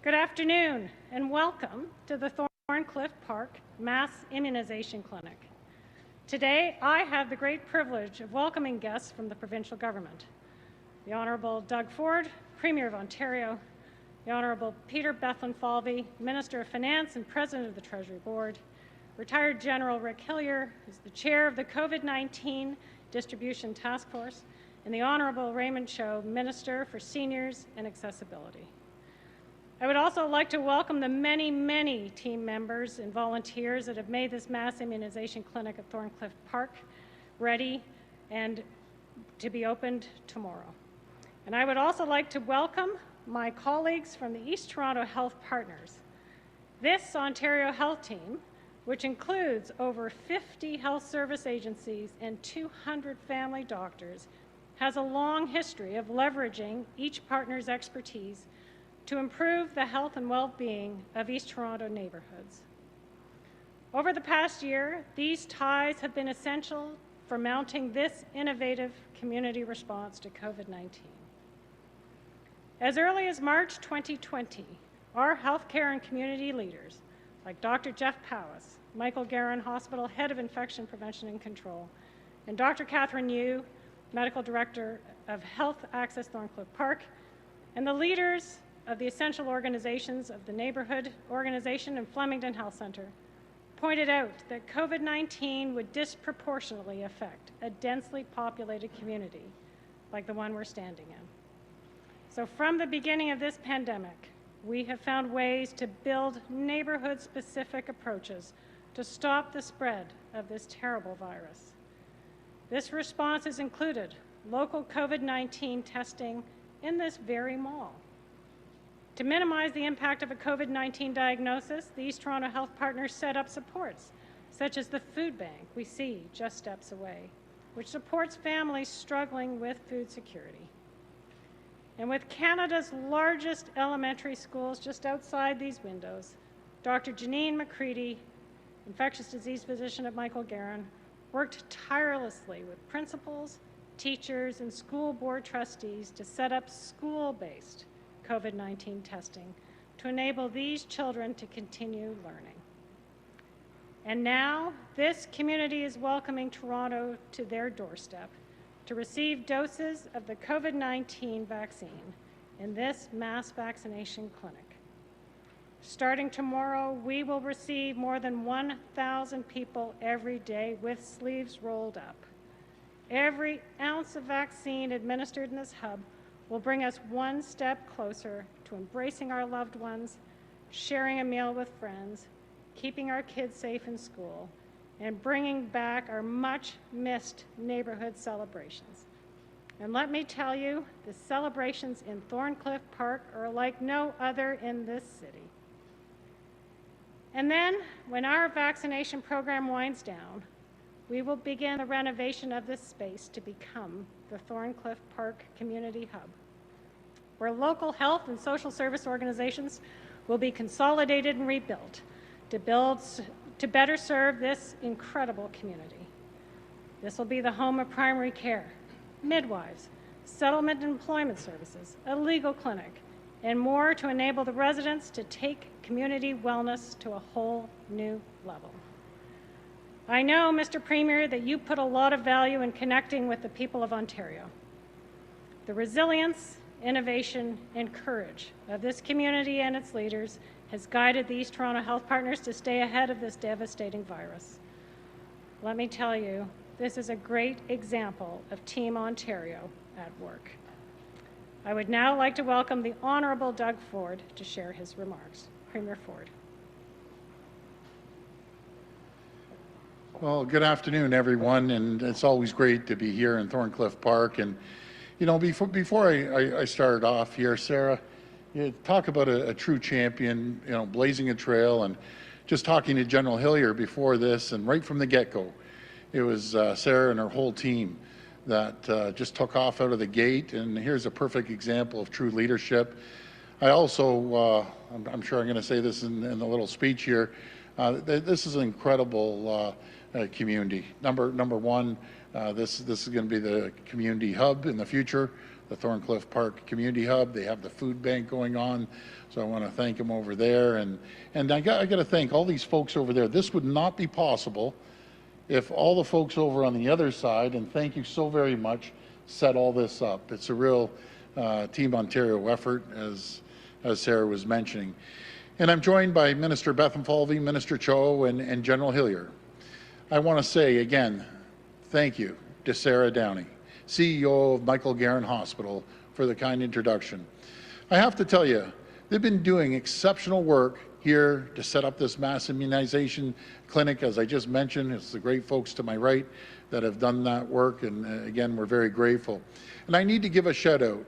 Good afternoon and welcome to the Thorncliffe Park Mass Immunization Clinic. Today, I have the great privilege of welcoming guests from the provincial government. The Honourable Doug Ford, Premier of Ontario, the Honourable Peter Bethlenfalvy, Minister of Finance and President of the Treasury Board, retired General Rick Hillier, who's the Chair of the COVID-19 Distribution Task Force, and the Honourable Raymond Cho, Minister for Seniors and Accessibility. I would also like to welcome the many team members and volunteers that have made this mass immunization clinic at Thorncliffe Park ready and to be opened tomorrow. And I would also like to welcome my colleagues from the East Toronto Health Partners. This Ontario Health team, which includes over 50 health service agencies and 200 family doctors, has a long history of leveraging each partner's expertise to improve the health and well-being of East Toronto neighbourhoods. Over the past year, these ties have been essential for mounting this innovative community response to COVID-19. As early as March 2020, our healthcare and community leaders, like Dr. Jeff Powis, Michael Guerin Hospital Head of Infection Prevention and Control, and Dr. Catherine Yu, Medical Director of Health Access Thorncliffe Park, and the leaders of the essential organizations of the Neighbourhood Organization and Flemington Health Centre, pointed out that COVID-19 would disproportionately affect a densely populated community like the one we're standing in. So from the beginning of this pandemic, we have found ways to build neighbourhood-specific approaches to stop the spread of this terrible virus. This response has included local COVID-19 testing in this very mall. To minimize the impact of a COVID-19 diagnosis, the East Toronto Health Partners set up supports, such as the food bank we see just steps away, which supports families struggling with food security. And with Canada's largest elementary schools just outside these windows, Dr. Janine McCready, infectious disease physician at Michael Guerin, worked tirelessly with principals, teachers, and school board trustees to set up school-based COVID-19 testing to enable these children to continue learning. And now, this community is welcoming Toronto to their doorstep to receive doses of the COVID-19 vaccine in this mass vaccination clinic. Starting tomorrow, we will receive more than 1,000 people every day with sleeves rolled up. Every ounce of vaccine administered in this hub will bring us one step closer to embracing our loved ones, sharing a meal with friends, keeping our kids safe in school, and bringing back our much-missed neighborhood celebrations. And let me tell you, the celebrations in Thorncliffe Park are like no other in this city. And then, when our vaccination program winds down, we will begin the renovation of this space to become the Thorncliffe Park Community Hub, where local health and social service organizations will be consolidated and rebuilt to better serve this incredible community. This will be the home of primary care, midwives, settlement and employment services, a legal clinic, and more to enable the residents to take community wellness to a whole new level. I know, Mr. Premier, that you put a lot of value in connecting with the people of Ontario. The resilience, innovation, and courage of this community and its leaders has guided the East Toronto Health Partners to stay ahead of this devastating virus. Let me tell you, this is a great example of Team Ontario at work. I would now like to welcome the Honourable Doug Ford to share his remarks. Premier Ford. Well, good afternoon, everyone, and it's always great to be here in Thorncliffe Park. And you know, before I started off here, Sarah, you talk about a true champion, you know, blazing a trail, and just talking to General Hillier before this, and right from the get-go, it was Sarah and her whole team that just took off out of the gate. And here's a perfect example of true leadership. I also, I'm sure I'm going to say this in the little speech here. This is an incredible community. Number one, this is going to be the community hub in the future. the Thorncliffe Park Community Hub. They have the food bank going on, so I want to thank them over there. And I got to thank all these folks over there. This would not be possible if all the folks over on the other side, and thank you so very much, set all this up. It's a real Team Ontario effort, as Sarah was mentioning. And I'm joined by Minister Bethlenfalvy, Minister Cho, and General Hillier. I want to say again, thank you to Sarah Downey, CEO of Michael Garron Hospital, for the kind introduction. I have to tell you, they've been doing exceptional work here to set up this mass immunization clinic. As I just mentioned, it's the great folks to my right that have done that work, and again, we're very grateful. And I need to give a shout out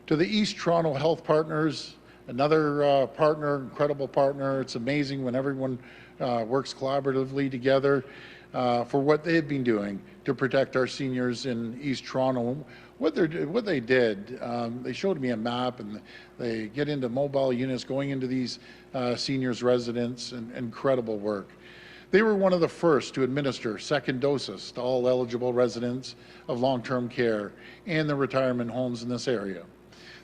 to the East Toronto Health Partners, another partner, incredible partner. It's amazing when everyone works collaboratively together for what they've been doing to protect our seniors in East Toronto. What they did, they showed me a map, and they get into mobile units going into these seniors' residents, and incredible work. They were one of the first to administer second doses to all eligible residents of long-term care and the retirement homes in this area.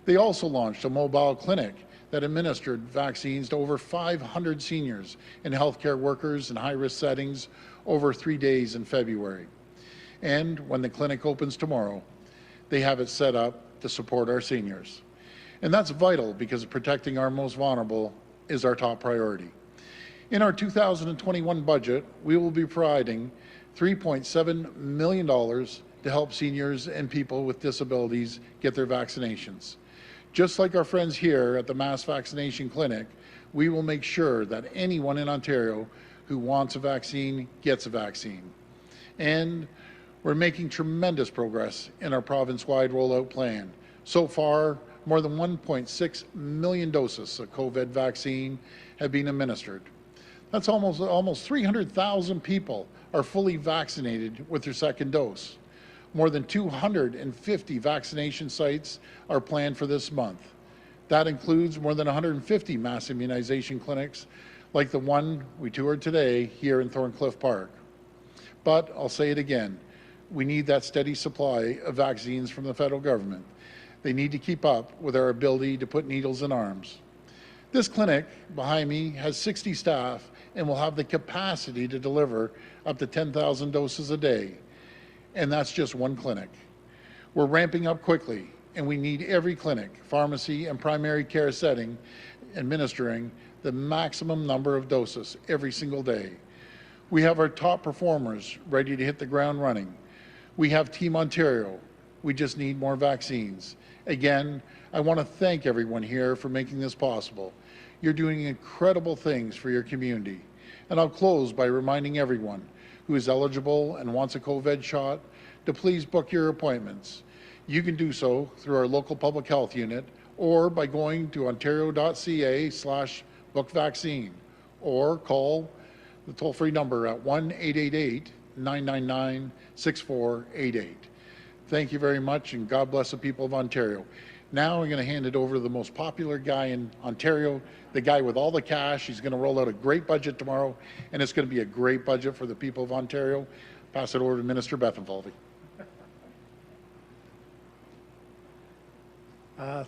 They also launched a mobile clinic that administered vaccines to over 500 seniors and healthcare workers in high-risk settings over 3 days in February. And when the clinic opens tomorrow, they have it set up to support our seniors. And that's vital because protecting our most vulnerable is our top priority. In our 2021 budget, we will be providing $3.7 million to help seniors and people with disabilities get their vaccinations. Just like our friends here at the Mass Vaccination Clinic, we will make sure that anyone in Ontario who wants a vaccine gets a vaccine. And we're making tremendous progress in our province-wide rollout plan. So far, more than 1.6 million doses of COVID vaccine have been administered. That's almost 300,000 people are fully vaccinated with their second dose. More than 250 vaccination sites are planned for this month. That includes more than 150 mass immunization clinics like the one we toured today here in Thorncliffe Park. But I'll say it again, we need that steady supply of vaccines from the federal government. They need to keep up with our ability to put needles in arms. This clinic behind me has 60 staff and will have the capacity to deliver up to 10,000 doses a day. And that's just one clinic. We're ramping up quickly, and we need every clinic, pharmacy, and primary care setting administering the maximum number of doses every single day. We have our top performers ready to hit the ground running. We have Team Ontario. We just need more vaccines. Again, I want to thank everyone here for making this possible. You're doing incredible things for your community. And I'll close by reminding everyone who is eligible and wants a COVID shot to please book your appointments. You can do so through our local public health unit or by going to ontario.ca/bookvaccine or call the toll-free number at 1-888-999-6488. Thank you very much, and God bless the people of Ontario. Now I'm going to hand it over to the most popular guy in Ontario, the guy with all the cash. He's going to roll out a great budget tomorrow, and it's going to be a great budget for the people of Ontario. Pass it over to Minister Bethlenfalvy.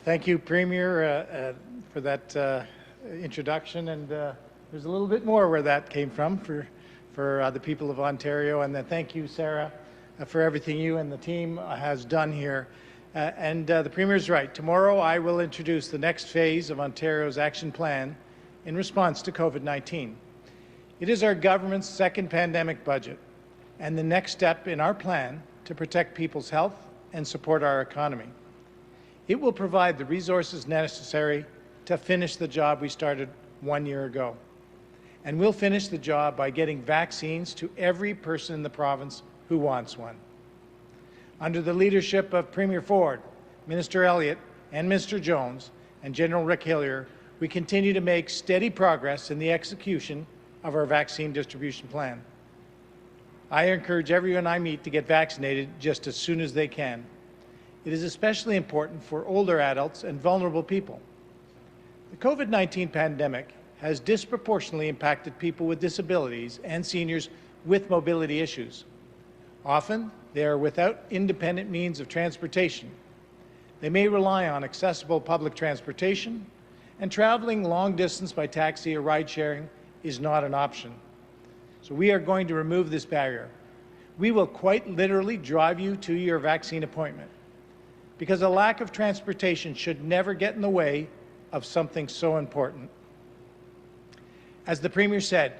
Thank you, Premier, for that introduction. And there's a little bit more where that came from for the people of Ontario. And then thank you, Sarah, for everything you and the team has done here. The Premier's right. Tomorrow I will introduce the next phase of Ontario's action plan in response to COVID-19. It is our government's second pandemic budget and the next step in our plan to protect people's health and support our economy. It will provide the resources necessary to finish the job we started 1 year ago. And we'll finish the job by getting vaccines to every person in the province who wants one. Under the leadership of Premier Ford, Minister Elliott, and Mr. Jones, and General Rick Hillier, we continue to make steady progress in the execution of our vaccine distribution plan. I encourage everyone I meet to get vaccinated just as soon as they can. It is especially important for older adults and vulnerable people. The COVID-19 pandemic has disproportionately impacted people with disabilities and seniors with mobility issues. Often, they are without independent means of transportation. They may rely on accessible public transportation, and traveling long distance by taxi or ride sharing is not an option. So we are going to remove this barrier. We will quite literally drive you to your vaccine appointment, because a lack of transportation should never get in the way of something so important. As the Premier said,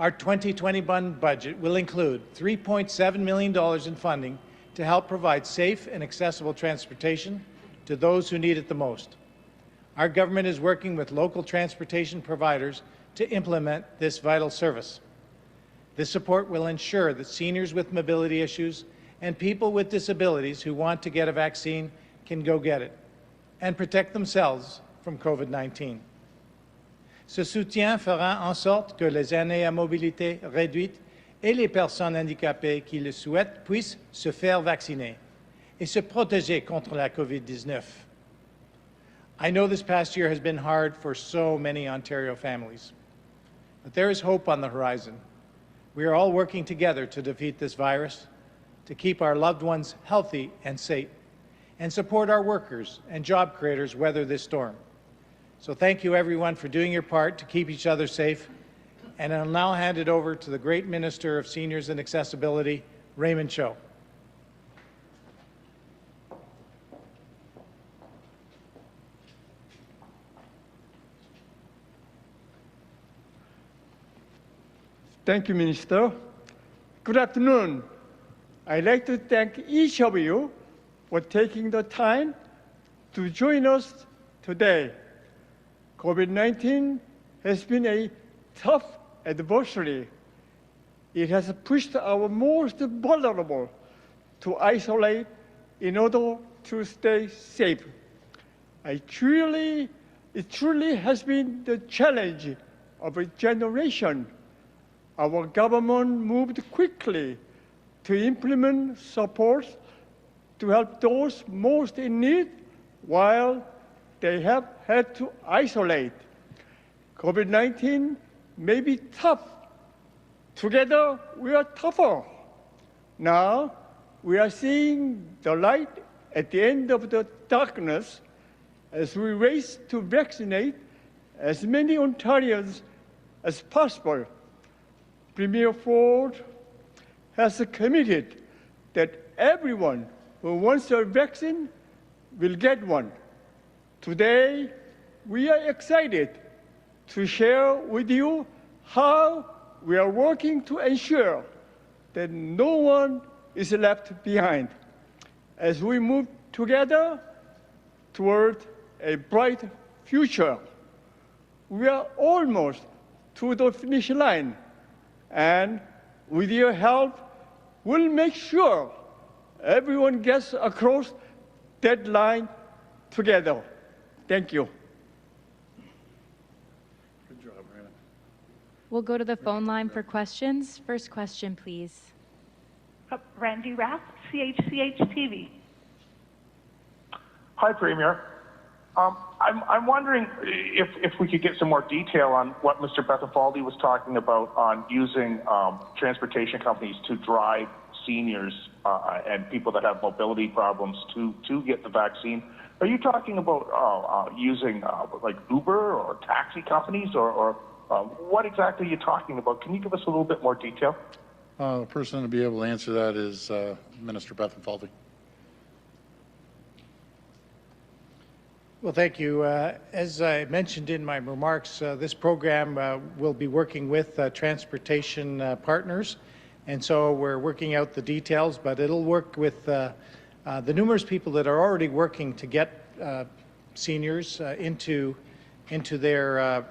our 2021 budget will include $3.7 million in funding to help provide safe and accessible transportation to those who need it the most. Our government is working with local transportation providers to implement this vital service. This support will ensure that seniors with mobility issues and people with disabilities who want to get a vaccine can go get it and protect themselves from COVID-19. Ce soutien fera en sorte que les aînés à mobilité réduite et les personnes handicapées qui le souhaitent puissent se faire vacciner et se protéger contre la COVID-19. I know this past year has been hard for so many Ontario families, but there is hope on the horizon. We are all working together to defeat this virus, to keep our loved ones healthy and safe, and support our workers and job creators weather this storm. So thank you, everyone, for doing your part to keep each other safe. And I'll now hand it over to the great Minister of Seniors and Accessibility, Raymond Cho. Thank you, Minister. Good afternoon. I'd like to thank each of you for taking the time to join us today. COVID-19 has been a tough adversary. It has pushed our most vulnerable to isolate in order to stay safe. It truly has been the challenge of a generation. Our government moved quickly to implement support to help those most in need while they have had to isolate. COVID-19 may be tough. Together, we are tougher. Now, we are seeing the light at the end of the darkness as we race to vaccinate as many Ontarians as possible. Premier Ford has committed that everyone who wants a vaccine will get one. Today, we are excited to share with you how we are working to ensure that no one is left behind as we move together toward a bright future. We are almost to the finish line, and with your help, we'll make sure everyone gets across that line together. Thank you. Good job, Raymond. We'll go to the phone line for questions. First question, please. Randy Rath, CHCH-TV. Hi, Premier. I'm wondering if we could get some more detail on what Mr. Bethlenfalvy was talking about on using transportation companies to drive seniors and people that have mobility problems to get the vaccine. Are you talking about using like Uber or taxi companies, or what exactly are you talking about? Can you give us a little bit more detail? The person to be able to answer that is Minister Bethlenfalvy. Well, thank you. As I mentioned in my remarks, this program will be working with transportation partners, and so we're working out the details, but it'll work with the numerous people that are already working to get seniors into their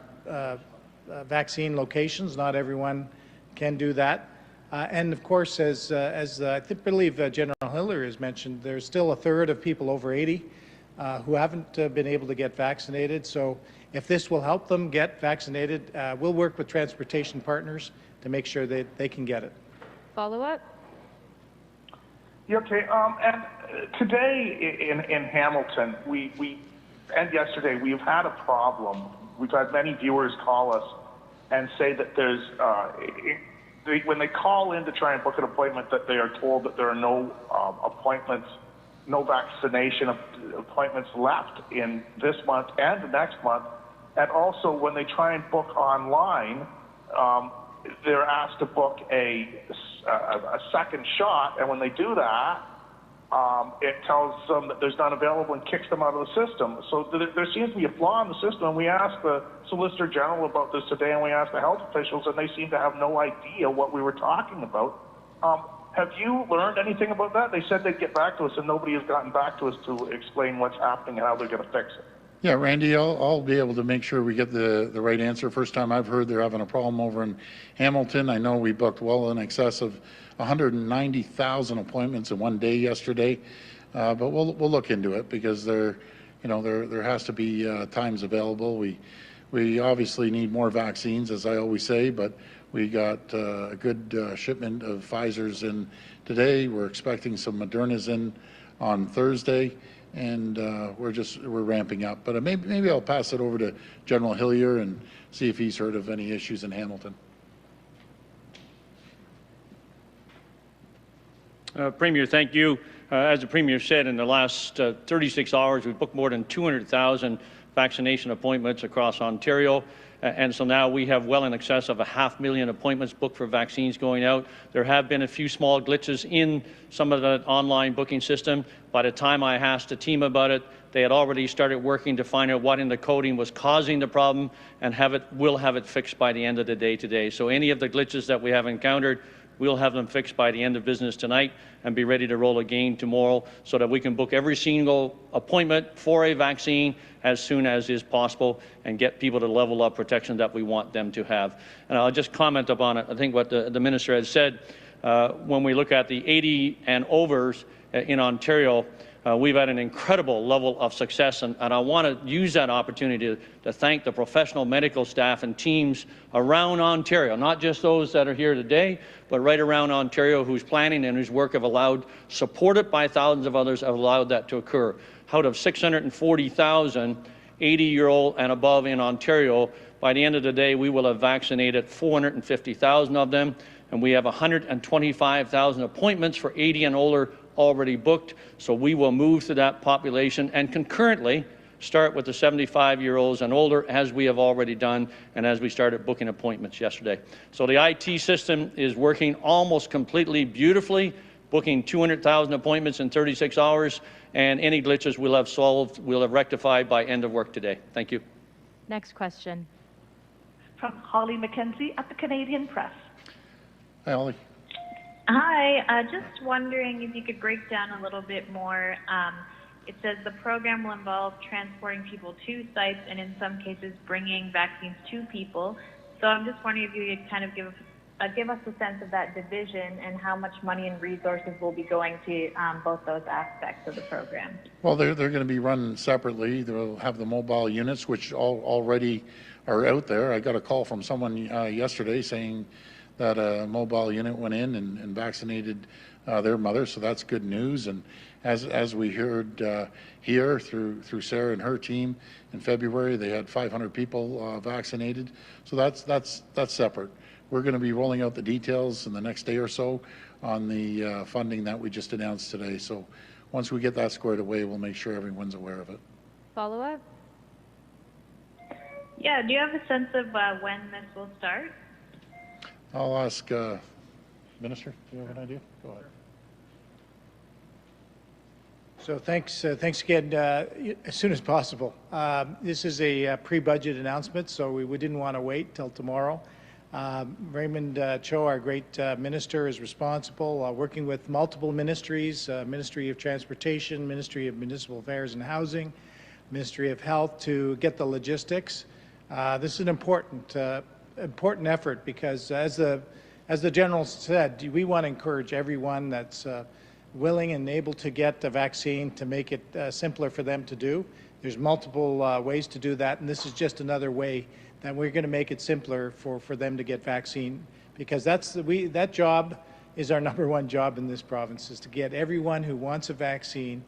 vaccine locations. Not everyone can do that. And of course, as I believe General Hiller has mentioned, there's still a third of people over 80 who haven't been able to get vaccinated. So if this will help them get vaccinated, we'll work with transportation partners to make sure that they can get it. Follow up? Yeah, okay. And today in Hamilton, and yesterday, we've had a problem. We've had many viewers call us and say that there's, when they call in to try and book an appointment, that they are told that there are no appointments no vaccination appointments left in this month and the next month. And also, when they try and book online, they're asked to book a second shot, and when they do that, it tells them that there's none available and kicks them out of the system. So there seems to be a flaw in the system. And we asked the Solicitor General about this today, and we asked the health officials, and they seem to have no idea what we were talking about. Have you learned anything about that? They said they'd get back to us, and nobody has gotten back to us to explain what's happening and how they're going to fix it. Yeah, Randy, I'll be able to make sure we get the right answer. First time I've heard they're having a problem over in Hamilton. I know we booked well in excess of 190,000 appointments in one day yesterday, but we'll look into it because there has to be times available. We obviously need more vaccines, as I always say, but we got a good shipment of Pfizer's in today. We're expecting some Moderna's in on Thursday. And we're ramping up. But maybe I'll pass it over to General Hillier and see if he's heard of any issues in Hamilton. Premier, thank you. As the Premier said, in the last 36 hours, we've booked more than 200,000 vaccination appointments across Ontario. And so now we have well in excess of 500,000 appointments booked for vaccines going out. There have been a few small glitches in some of the online booking system. By the time I asked the team about it, they had already started working to find out what in the coding was causing the problem and will have it fixed by the end of the day today. So any of the glitches that we have encountered, we'll have them fixed by the end of business tonight and be ready to roll again tomorrow so that we can book every single appointment for a vaccine as soon as is possible and get people to level up protection that we want them to have. And I'll just comment upon it. I think what the Minister has said, when we look at the 80 and overs in Ontario, we've had an incredible level of success, and I want to use that opportunity to thank the professional medical staff and teams around Ontario, not just those that are here today, but right around Ontario whose planning and whose work have allowed, supported by thousands of others, have allowed that to occur. Out of 640,000 80-year-old and above in Ontario, by the end of the day, we will have vaccinated 450,000 of them, and we have 125,000 appointments for 80 and older already booked. So we will move to that population and concurrently start with the 75-year-olds and older, as we have already done and as we started booking appointments yesterday. So the IT system is working almost completely beautifully, booking 200,000 appointments in 36 hours, and any glitches we'll have solved, we'll have rectified by end of work today. Thank you. Next question. From Holly McKenzie at the Canadian Press. Hi, Holly. Hi, just wondering if you could break down a little bit more. It says the program will involve transporting people to sites and in some cases bringing vaccines to people. So I'm just wondering if you could kind of give us a sense of that division and how much money and resources will be going to both those aspects of the program. Well, they're going to be run separately. They'll have the mobile units, which already are out there. I got a call from someone yesterday saying that a mobile unit went in and vaccinated their mother, so that's good news. And as we heard here through Sarah and her team in February, they had 500 people vaccinated, so that's separate. We're going to be rolling out the details in the next day or so on the funding that we just announced today. So once we get that squared away, we'll make sure everyone's aware of it. Follow up? Yeah, do you have a sense of when this will start? I'll ask Minister, do you have an idea? Go ahead. So thanks again, as soon as possible. This is a pre-budget announcement, so we didn't want to wait till tomorrow. Raymond Cho, our great minister, is responsible, working with multiple ministries, Ministry of Transportation, Ministry of Municipal Affairs and Housing, Ministry of Health, to get the logistics. This is an important effort because, as the General said, we want to encourage everyone that's willing and able to get the vaccine to make it simpler for them to do. There's multiple ways to do that, and this is just another way that we're going to make it simpler for them to get vaccine, because that job is our #1 job in this province, is to get everyone who wants a vaccine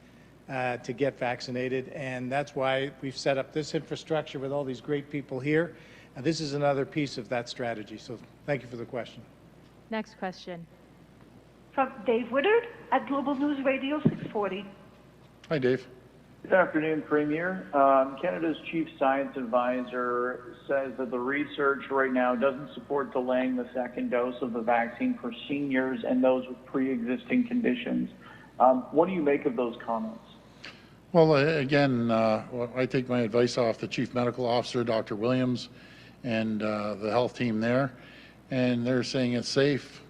to get vaccinated, and that's why we've set up this infrastructure with all these great people here. And this is another piece of that strategy. So thank you for the question. Next question. From Dave Woodard at Global News Radio 640. Hi, Dave. Good afternoon, Premier. Canada's Chief Science Advisor says that the research right now doesn't support delaying the second dose of the vaccine for seniors and those with pre-existing conditions. What do you make of those comments? Well, again, I take my advice off the Chief Medical Officer, Dr. Williams, and the health team there, and they're saying it's safe.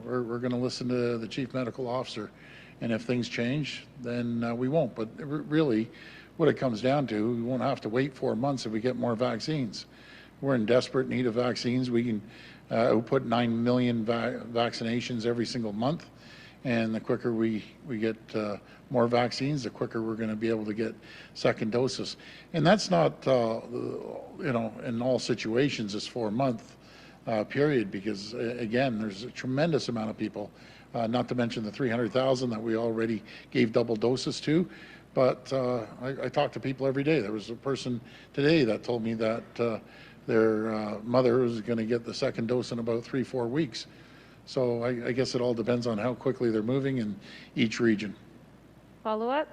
We're going to listen to the Chief Medical Officer, and if things change, then we won't. But really, what it comes down to, we won't have to wait 4 months if we get more vaccines. We're in desperate need of vaccines. We can output 9 million vaccinations every single month, and the quicker we get more vaccines, the quicker we're going to be able to get second doses. And that's not, in all situations, this 4 month period, because again, there's a tremendous amount of people, not to mention the 300,000 that we already gave double doses to. But I talk to people every day. There was a person today that told me that their mother was going to get the second dose in about 3-4 weeks. So I guess it all depends on how quickly they're moving in each region. Follow-up?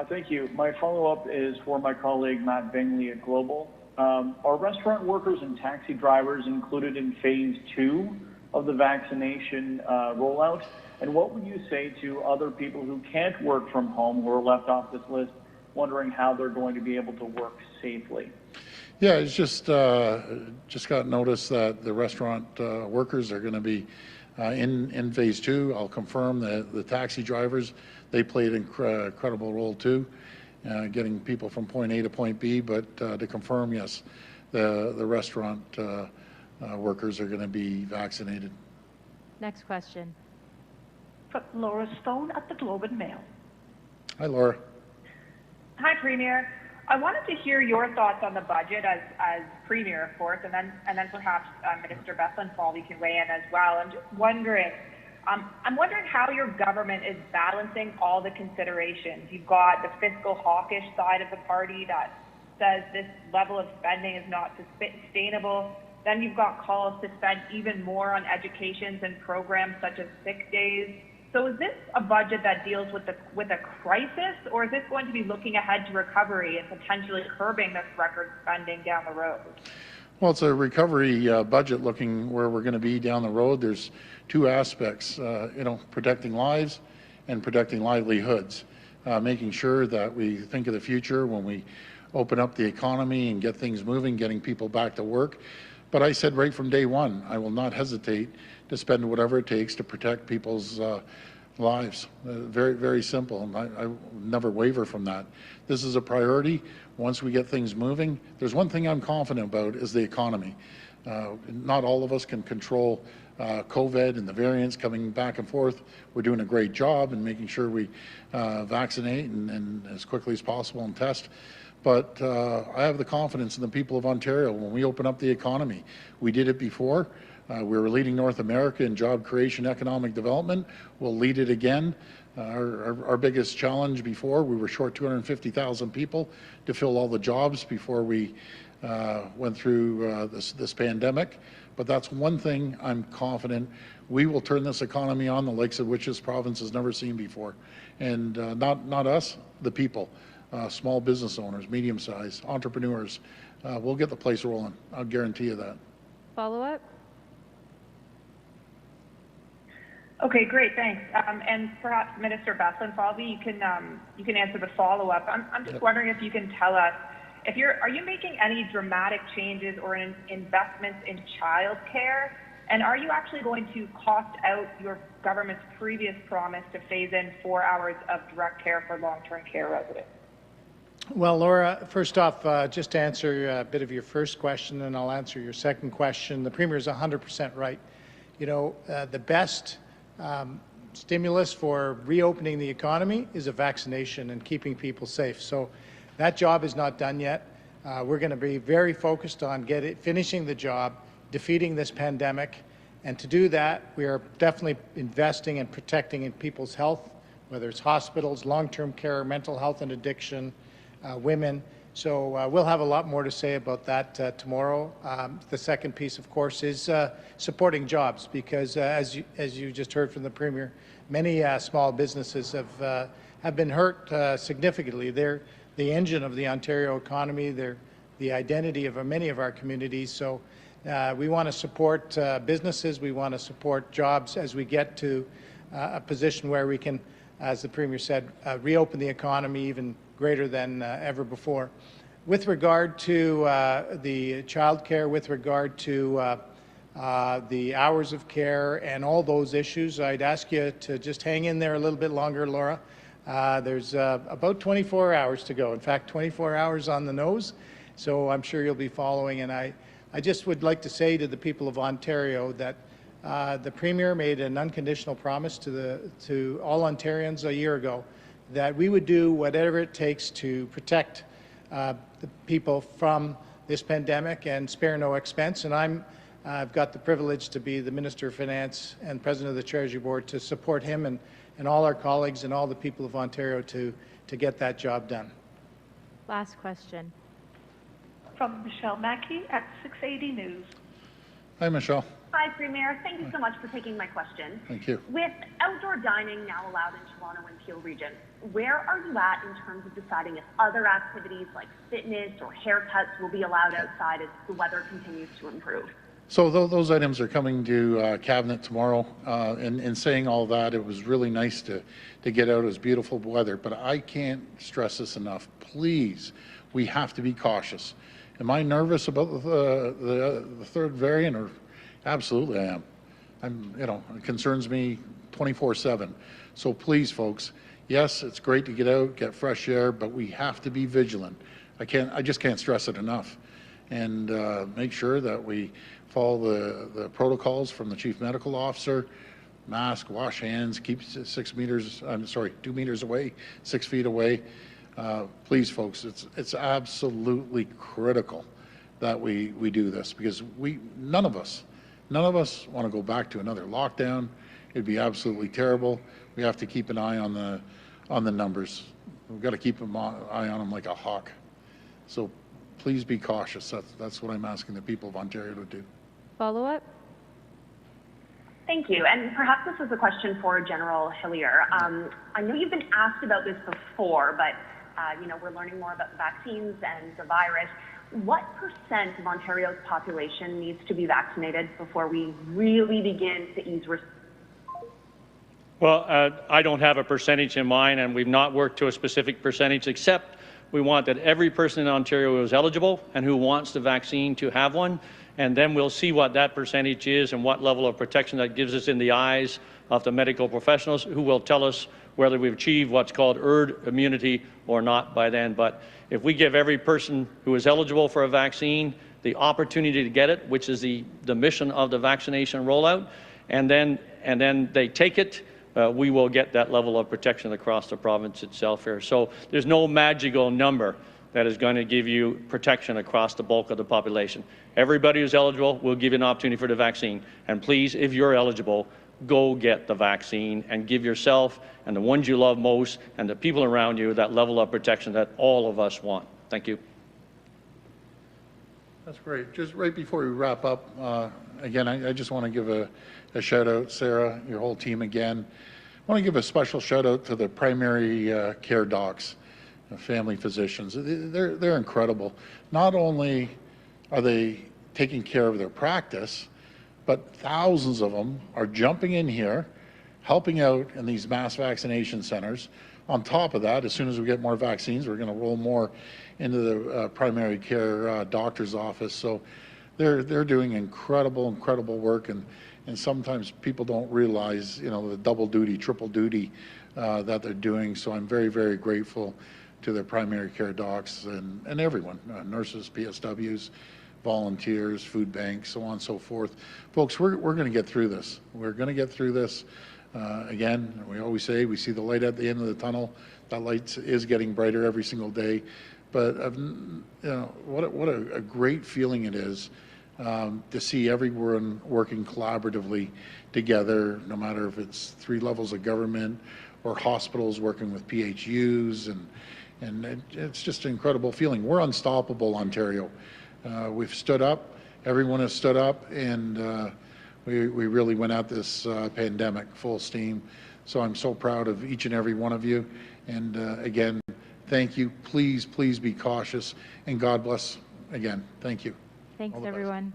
Thank you. My follow-up is for my colleague Matt Bingley at Global. Are restaurant workers and taxi drivers included in phase 2 of the vaccination rollout? And what would you say to other people who can't work from home, who are left off this list, wondering how they're going to be able to work safely? Yeah, it's just got notice that the restaurant workers are going to be in phase 2. I'll confirm that the taxi drivers, they played an incredible role too, getting people from point A to point B. But to confirm, yes, the restaurant workers are going to be vaccinated. Next question. Laura Stone at the Globe and Mail. Hi, Laura. Hi, Premier. I wanted to hear your thoughts on the budget as Premier, of course, and then perhaps Minister Bethlenfalvy can weigh in as well. I'm just wondering, I'm wondering how your government is balancing all the considerations. You've got the fiscal hawkish side of the party that says this level of spending is not sustainable. Then you've got calls to spend even more on educations and programs such as sick days. So is this a budget that deals with a crisis, or is this going to be looking ahead to recovery and potentially curbing this record spending down the road? Well, it's a recovery budget looking where we're going to be down the road. There's two aspects, protecting lives and protecting livelihoods, making sure that we think of the future when we open up the economy and get things moving, getting people back to work. But I said right from day one, I will not hesitate to spend whatever it takes to protect people's lives. Very, very simple. And I will never waver from that. This is a priority. Once we get things moving, there's one thing I'm confident about is the economy. Not all of us can control COVID and the variants coming back and forth. We're doing a great job in making sure we vaccinate and as quickly as possible and test. But I have the confidence in the people of Ontario. When we open up the economy, we did it before. We were leading North America in job creation, economic development. We'll lead it again. Our biggest challenge before, we were short 250,000 people to fill all the jobs before we went through this pandemic. But that's one thing I'm confident we will turn this economy on the likes of which this province has never seen before. And not us, the people, small business owners, medium-sized entrepreneurs. We'll get the place rolling. I'll guarantee you that. Follow-up? Okay, great, thanks. And perhaps Minister Bethlenfalvy, you can answer the follow-up. I'm just wondering if you can tell us are you making any dramatic changes or investments in childcare, and are you actually going to cost out your government's previous promise to phase in 4 hours of direct care for long-term care residents? Well, Laura, first off, just to answer a bit of your first question, and I'll answer your second question. The Premier is 100% right. You know, the best stimulus for reopening the economy is a vaccination and keeping people safe. So that job is not done yet. We're going to be very focused on finishing the job, defeating this pandemic, and to do that, we are definitely investing and protecting in people's health, whether it's hospitals, long-term care, mental health and addiction, women. So we'll have a lot more to say about that tomorrow. The second piece, of course, is supporting jobs, because as you just heard from the Premier, many small businesses have been hurt significantly. They're the engine of the Ontario economy. They're the identity of many of our communities. So we want to support businesses. We want to support jobs as we get to a position where we can, as the Premier said, reopen the economy even greater than ever before. With regard to the childcare, with regard to the hours of care and all those issues, I'd ask you to just hang in there a little bit longer, Laura. There's about 24 hours to go. In fact, 24 hours on the nose. So I'm sure you'll be following. And I just would like to say to the people of Ontario that the Premier made an unconditional promise to all Ontarians a year ago that we would do whatever it takes to protect the people from this pandemic and spare no expense. And I've got the privilege to be the Minister of Finance and President of the Treasury Board to support him and all our colleagues and all the people of Ontario to get that job done. Last question. From Michelle Mackey at 680 News. Hi, Michelle. Hi, Premier. Thank you so much for taking my question. Thank you. With outdoor dining now allowed in Toronto and Peel region, where are you at in terms of deciding if other activities like fitness or haircuts will be allowed outside as the weather continues to improve? So those items are coming to Cabinet tomorrow. In saying all that, it was really nice to get out. It was beautiful weather, but I can't stress this enough. Please, we have to be cautious. Am I nervous about the third variant? Or absolutely I am. It concerns me 24/7. So please, folks, yes, it's great to get out, get fresh air, but we have to be vigilant. I just can't stress it enough. And make sure that we follow the protocols from the Chief Medical Officer. Mask, wash hands, keep 2 meters away, 6 feet away. Please, folks, it's absolutely critical that we do this, because none of us want to go back to another lockdown. It'd be absolutely terrible. We have to keep an eye on the numbers. We've got to keep an eye on them like a hawk. So please be cautious. That's what I'm asking the people of Ontario to do. Follow up? Thank you. And perhaps this is a question for General Hillier. I know you've been asked about this before, but we're learning more about the vaccines and the virus. What % of Ontario's population needs to be vaccinated before we really begin to ease restrictions? Well, I don't have a percentage in mind, and we've not worked to a specific percentage, except we want that every person in Ontario who is eligible and who wants the vaccine to have one, and then we'll see what that percentage is and what level of protection that gives us in the eyes of the medical professionals, who will tell us whether we've achieved what's called herd immunity or not by then. But if we give every person who is eligible for a vaccine the opportunity to get it, which is the mission of the vaccination rollout, and then they take it, we will get that level of protection across the province itself here. So there's no magical number that is going to give you protection across the bulk of the population. Everybody who's eligible will give you an opportunity for the vaccine. And please, if you're eligible, go get the vaccine and give yourself and the ones you love most and the people around you that level of protection that all of us want. Thank you. That's great. Just right before we wrap up, again, I just want to give a shout out, Sarah, your whole team again. I want to give a special shout out to the primary care docs, family physicians. They're incredible. Not only are they taking care of their practice, but thousands of them are jumping in here, helping out in these mass vaccination centers. On top of that, as soon as we get more vaccines, we're going to roll more into the primary care doctor's office. So they're doing incredible work, and sometimes people don't realize, the double duty, triple duty that they're doing. So I'm very grateful to the primary care docs and everyone, nurses, PSWs, volunteers, food banks, so on and so forth. Folks, we're going to get through this. We're going to get through this. Again, we always say we see the light at the end of the tunnel. That light is getting brighter every single day. But what a great feeling it is to see everyone working collaboratively together, no matter if it's 3 levels of government or hospitals working with PHUs, and it's just an incredible feeling. We're unstoppable, Ontario. We've stood up. Everyone has stood up, and we really went at this pandemic full steam. So I'm so proud of each and every one of you. And again, thank you. Please, please be cautious. And God bless again. Thank you. Thanks, All the best. everyone.